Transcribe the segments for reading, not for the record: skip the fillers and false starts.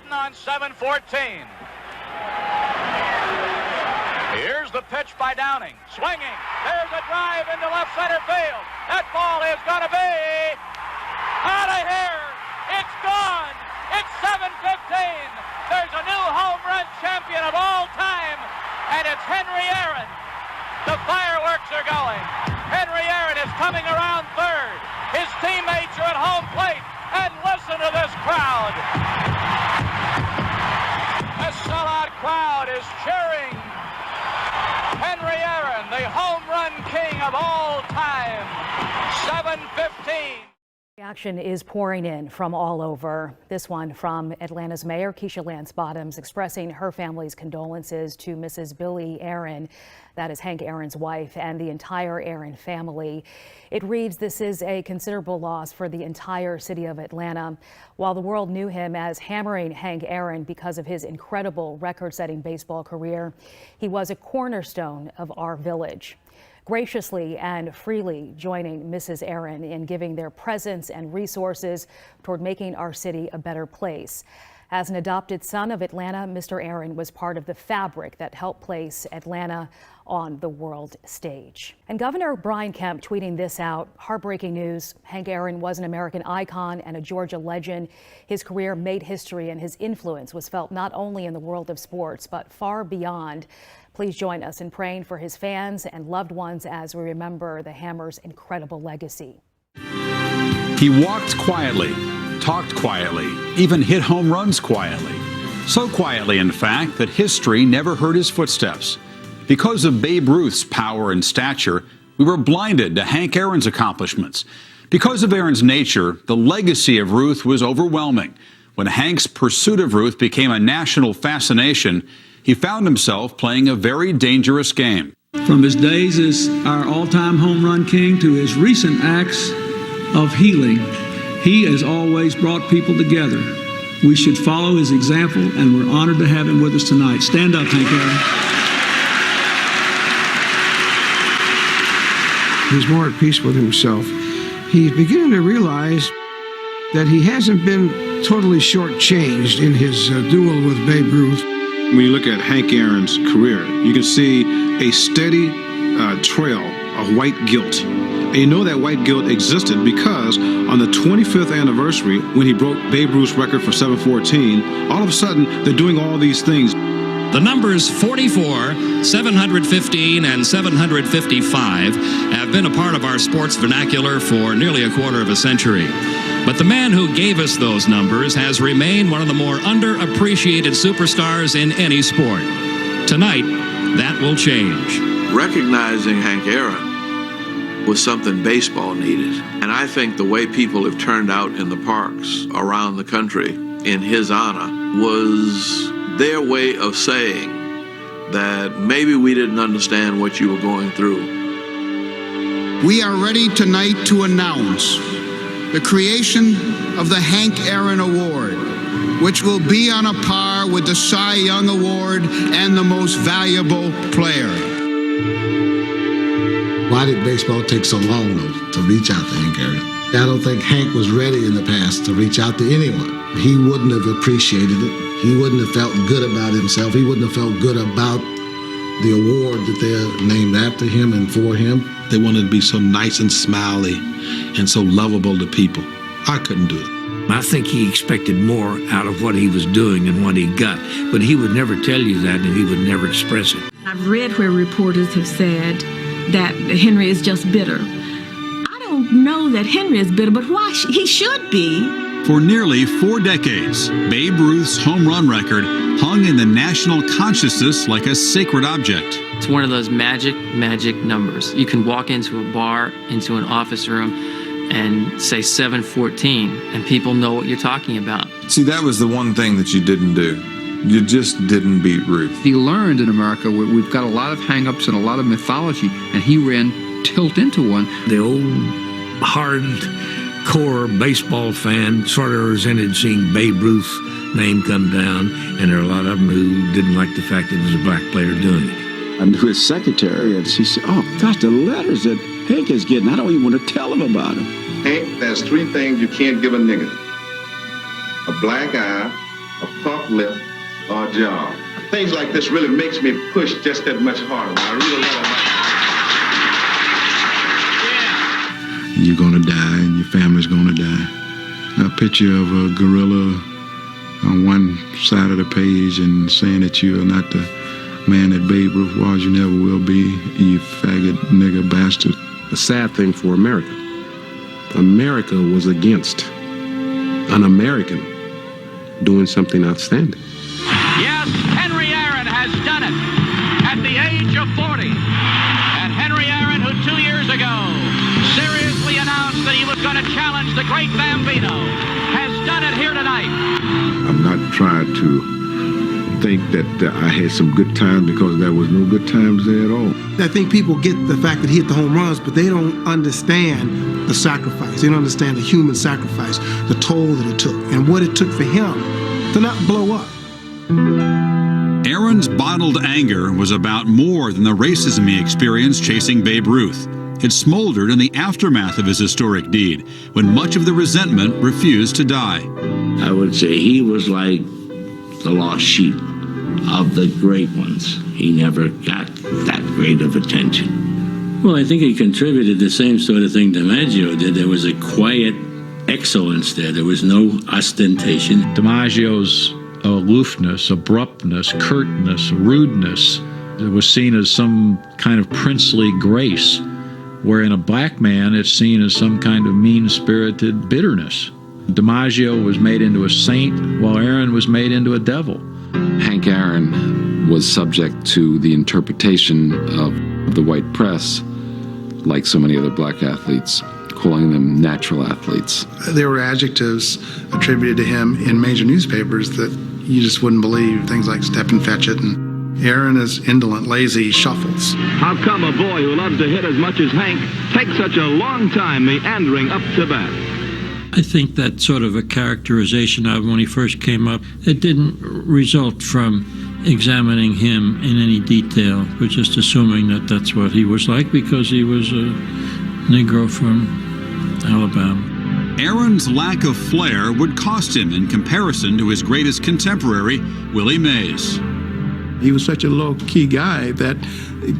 Hitting on 7-14. Here's the pitch by Downing. Swinging. There's a drive into left center field. That ball is going to be out of here. It's gone. It's 7-15. There's a new home run champion of all time, and it's Henry Aaron. The fireworks are going. Henry Aaron is coming around third. His teammates are at home plate, and listen to this crowd. A sellout crowd is cheering Henry Aaron, the home run king of all time. 7-15. Reaction is pouring in from all over. This one from Atlanta's Mayor Keisha Lance Bottoms expressing her family's condolences to Mrs. Billie Aaron, that is Hank Aaron's wife, and the entire Aaron family. It reads, this is a considerable loss for the entire city of Atlanta. While the world knew him as hammering Hank Aaron because of his incredible record-setting baseball career, he was a cornerstone of our village. Graciously and freely joining Mrs. Aaron in giving their presence and resources toward making our city a better place. As an adopted son of Atlanta, Mr. Aaron was part of the fabric that helped place Atlanta on the world stage. And Governor Brian Kemp tweeting this out. Heartbreaking news. Hank Aaron was an American icon and a Georgia legend. His career made history, and his influence was felt not only in the world of sports, but far beyond. Please join us in praying for his fans and loved ones as we remember the Hammer's incredible legacy. He walked quietly, talked quietly, even hit home runs quietly. So quietly, in fact, that history never heard his footsteps. Because of Babe Ruth's power and stature, we were blinded to Hank Aaron's accomplishments. Because of Aaron's nature, the legacy of Ruth was overwhelming. When Hank's pursuit of Ruth became a national fascination, he found himself playing a very dangerous game. From his days as our all-time home run king to his recent acts of healing, he has always brought people together. We should follow his example, and we're honored to have him with us tonight. Stand up, Hank Aaron. He's more at peace with himself. He's beginning to realize that he hasn't been totally shortchanged in his duel with Babe Ruth. When you look at Hank Aaron's career, you can see a steady trail of white guilt. And you know that white guilt existed because on the 25th anniversary, when he broke Babe Ruth's record for 7-14, all of a sudden they're doing all these things. The numbers 44, 715, and 755 have been a part of our sports vernacular for nearly a quarter of a century. But the man who gave us those numbers has remained one of the more underappreciated superstars in any sport. Tonight, that will change. Recognizing Hank Aaron was something baseball needed. And I think the way people have turned out in the parks around the country in his honor was their way of saying that maybe we didn't understand what you were going through. We are ready tonight to announce the creation of the Hank Aaron Award, which will be on a par with the Cy Young Award and the Most Valuable Player. Why did baseball take so long, though, to reach out to Hank Aaron? I don't think Hank was ready in the past to reach out to anyone. He wouldn't have appreciated it. He wouldn't have felt good about himself. He wouldn't have felt good about the award that they're named after him and for him. They wanted to be so nice and smiley and so lovable to people. I couldn't do it. I think he expected more out of what he was doing and what he got, but he would never tell you that, and he would never express it. I've read where reporters have said that Henry is just bitter. I don't know that Henry is bitter, but why he should be. For nearly 4 decades, Babe Ruth's home run record hung in the national consciousness like a sacred object. It's one of those magic numbers. You can walk into a bar, into an office room, and say 714, and people know what you're talking about. See, that was the one thing that you didn't do. You just didn't beat Ruth. He learned in America where we've got a lot of hang-ups and a lot of mythology, and he ran tilt into one. The old hardcore baseball fan sort of resented seeing Babe Ruth's name come down, and there are a lot of them who didn't like the fact that it was a black player doing it. I knew his secretary, and she said, "Oh, gosh, the letters that Hank is getting, I don't even want to tell him about them." Hank, there's 3 things you can't give a nigga: a black eye, a forklift, or job. Things like this really makes me push just that much harder. I really You're gonna die and your family's gonna die. A picture of a gorilla on one side of the page and saying that you are not the man that Babe Ruth was, you never will be, you faggot, nigger, bastard. A sad thing for America. America was against an American doing something outstanding. Yes, Henry Aaron has done it at the age of 40. And Henry Aaron, who 2 years ago seriously announced that he was going to challenge the great Bambino, has done it here tonight. I'm not trying to think that I had some good times because there was no good times there at all. I think people get the fact that he hit the home runs, but they don't understand the sacrifice. They don't understand the human sacrifice, the toll that it took, and what it took for him to not blow up. Aaron's bottled anger was about more than the racism he experienced chasing Babe Ruth. It smoldered in the aftermath of his historic deed, when much of the resentment refused to die. I would say he was like the lost sheep of the great ones. He never got that great of attention. Well, I think he contributed the same sort of thing DiMaggio did. There was a quiet excellence there. There was no ostentation. DiMaggio's aloofness, abruptness, curtness, rudeness, it was seen as some kind of princely grace, where in a black man it's seen as some kind of mean-spirited bitterness. DiMaggio was made into a saint, while Aaron was made into a devil. Hank Aaron was subject to the interpretation of the white press, like so many other black athletes, calling them natural athletes. There were adjectives attributed to him in major newspapers that you just wouldn't believe, things like step and fetch it, and Aaron is indolent, lazy, shuffles. How come a boy who loves to hit as much as Hank takes such a long time meandering up to bat? I think that sort of a characterization of when he first came up, it didn't result from examining him in any detail, but just assuming that that's what he was like because he was a Negro from Alabama. Aaron's lack of flair would cost him in comparison to his greatest contemporary, Willie Mays. He was such a low-key guy that,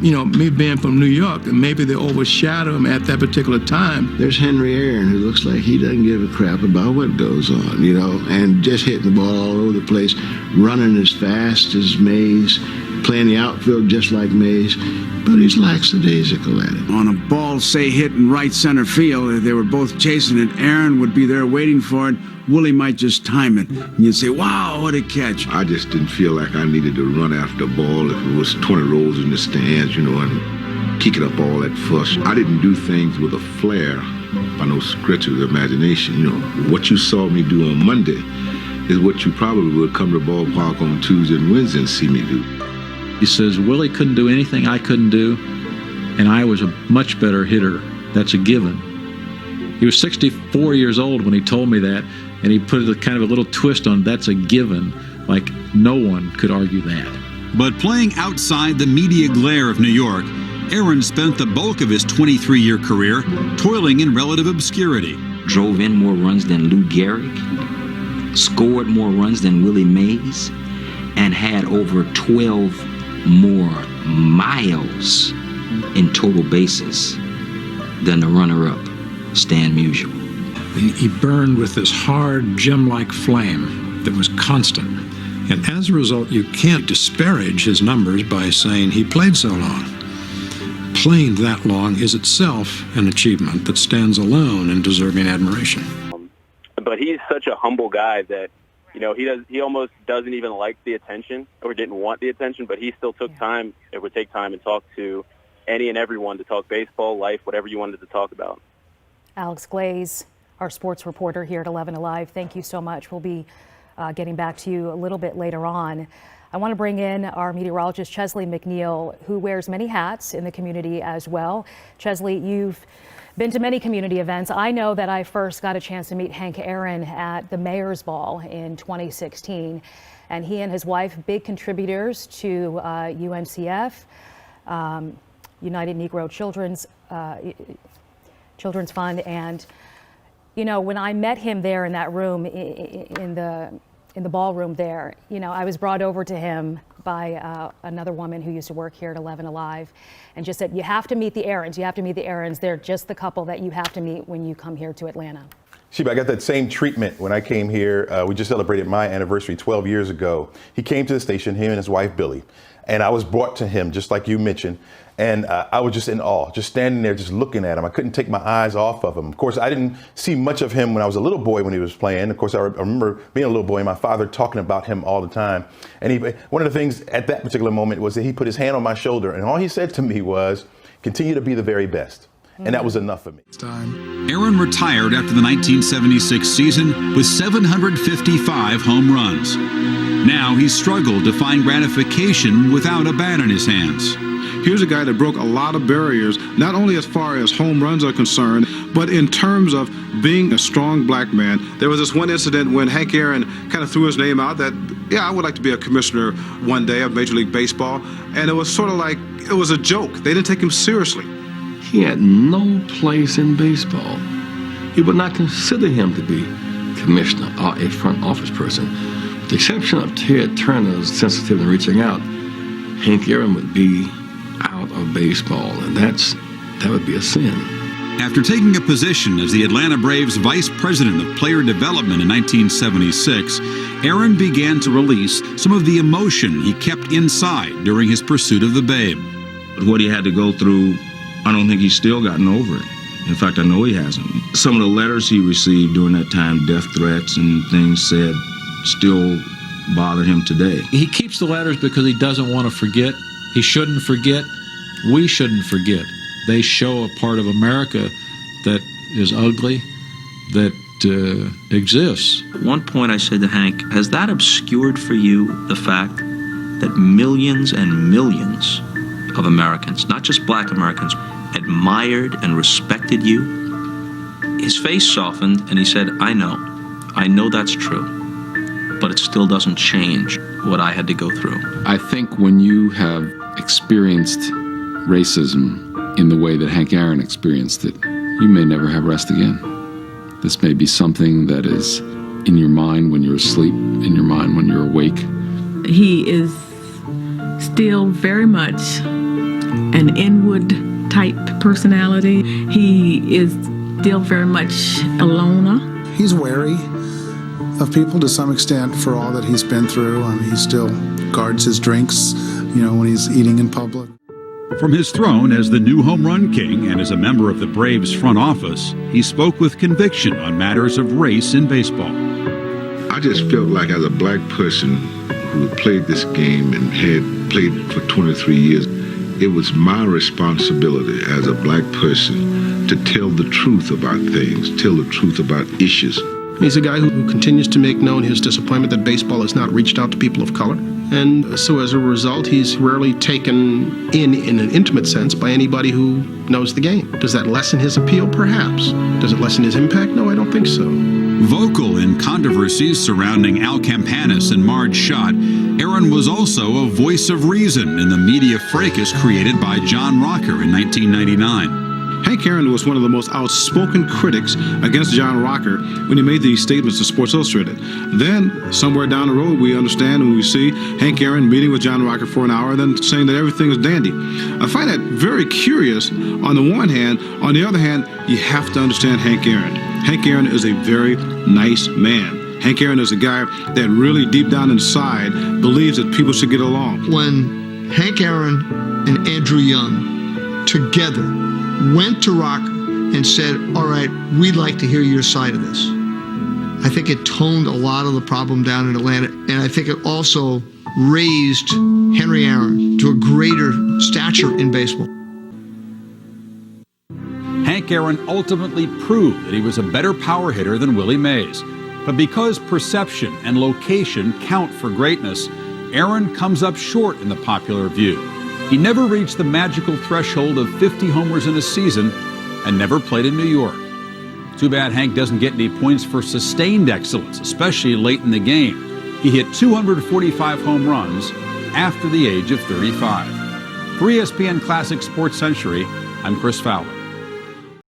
you know, me being from New York, and maybe they overshadow him at that particular time. There's Henry Aaron, who looks like he doesn't give a crap about what goes on, you know, and just hitting the ball all over the place, running as fast as Mays, playing the outfield just like Mays, but he's lackadaisical at it. On a ball, say, hit in right center field, if they were both chasing it, Aaron would be there waiting for it. Willie might just time it. And you'd say, wow, what a catch. I just didn't feel like I needed to run after the ball if it was 20 rows in the stands, you know, and kick it up all that fuss. I didn't do things with a flair by no stretch of the imagination. You know, what you saw me do on Monday is what you probably would come to the ballpark on Tuesday and Wednesday and see me do. He says, Willie couldn't do anything I couldn't do, and I was a much better hitter. That's a given. He was 64 years old when he told me that, and he put a kind of a little twist on that's a given, like no one could argue that. But playing outside the media glare of New York, Aaron spent the bulk of his 23-year career toiling in relative obscurity. Drove in more runs than Lou Gehrig, scored more runs than Willie Mays, and had over 12 more miles in total bases than the runner-up, Stan Musial. He burned with this hard, gem-like flame that was constant. And as a result, you can't disparage his numbers by saying he played so long. Playing that long is itself an achievement that stands alone in deserving admiration. But he's such a humble guy that, you know, he almost doesn't even like the attention or didn't want the attention, but he still took time. It would take time and talk to any and everyone to talk baseball, life, whatever you wanted to talk about. Alex Glaze, our sports reporter here at 11 Alive, thank you so much. We'll be getting back to you a little bit later on. I want to bring in our meteorologist, Chesley McNeil, who wears many hats in the community as well. Chesley, you've been to many community events. I know that I first got a chance to meet Hank Aaron at the Mayor's Ball in 2016, and he and his wife, big contributors to UNCF, United Negro Children's Fund. And, you know, when I met him there in that room in the in the ballroom there. You know, I was brought over to him by another woman who used to work here at 11 Alive, and just said, you have to meet the Aarons. You have to meet the Aarons. They're just the couple that you have to meet when you come here to Atlanta. Sheba, I got that same treatment when I came here. We just celebrated my anniversary 12 years ago. He came to the station, him and his wife, Billy, and I was brought to him, just like you mentioned. And I was just in awe, just standing there, just looking at him. I couldn't take my eyes off of him. Of course, I didn't see much of him when I was a little boy when he was playing. Of course, I remember being a little boy and my father talking about him all the time. And one of the things at that particular moment was that he put his hand on my shoulder, and all he said to me was, continue to be the very best. And that was enough for me. Aaron retired after the 1976 season with 755 home runs. Now he's struggled to find gratification without a bat in his hands. Here's a guy that broke a lot of barriers, not only as far as home runs are concerned, but in terms of being a strong black man. There was this one incident when Hank Aaron kind of threw his name out that, yeah, I would like to be a commissioner one day of Major League Baseball. And it was sort of like, it was a joke. They didn't take him seriously. He had no place in baseball. He would not consider him to be commissioner or a front office person. With the exception of Ted Turner's sensitivity in reaching out, Hank Aaron would be out of baseball, and that would be a sin. After taking a position as the Atlanta Braves Vice President of Player Development in 1976, Aaron began to release some of the emotion he kept inside during his pursuit of the Babe. What he had to go through, I don't think he's still gotten over it. In fact, I know he hasn't. Some of the letters he received during that time, death threats and things said, still bother him today. He keeps the letters because he doesn't want to forget. He shouldn't forget. We shouldn't forget. They show a part of America that is ugly, that exists. At one point I said to Hank, has that obscured for you the fact that millions and millions of Americans, not just black Americans, admired and respected you? His face softened and he said, I know that's true, but it still doesn't change what I had to go through. I think when you have experienced racism in the way that Hank Aaron experienced it, you may never have rest again. This may be something that is in your mind when you're asleep, in your mind when you're awake. He is still very much an inward type personality. He is still very much a loner. He's wary of people to some extent for all that he's been through. I mean, he still guards his drinks, when he's eating in public. From his throne as the new home run king and as a member of the Braves front office, he spoke with conviction on matters of race in baseball. I just felt like as a black person who had played this game and had played for 23 years, it was my responsibility as a black person to tell the truth about things, tell the truth about issues. He's a guy who continues to make known his disappointment that baseball has not reached out to people of color. And so as a result, he's rarely taken in an intimate sense by anybody who knows the game. Does that lessen his appeal? Perhaps. Does it lessen his impact? No, I don't think so. Vocal in controversies surrounding Al Campanis and Marge Schott, Aaron was also a voice of reason in the media fracas created by John Rocker in 1999. Hank Aaron was one of the most outspoken critics against John Rocker when he made these statements to Sports Illustrated. Then, somewhere down the road, we understand and we see Hank Aaron meeting with John Rocker for an hour, then saying that everything is dandy. I find that very curious on the one hand. On the other hand, you have to understand Hank Aaron. Hank Aaron is a very nice man. Hank Aaron is a guy that really deep down inside believes that people should get along. When Hank Aaron and Andrew Young together went to Rocker and said, all right, we'd like to hear your side of this, I think it toned a lot of the problem down in Atlanta, and I think it also raised Henry Aaron to a greater stature in baseball. Hank Aaron ultimately proved that he was a better power hitter than Willie Mays. But because perception and location count for greatness, Aaron comes up short in the popular view. He never reached the magical threshold of 50 homers in a season and never played in New York. Too bad Hank doesn't get any points for sustained excellence, especially late in the game. He hit 245 home runs after the age of 35. For ESPN Classic Sports Century, I'm Chris Fowler.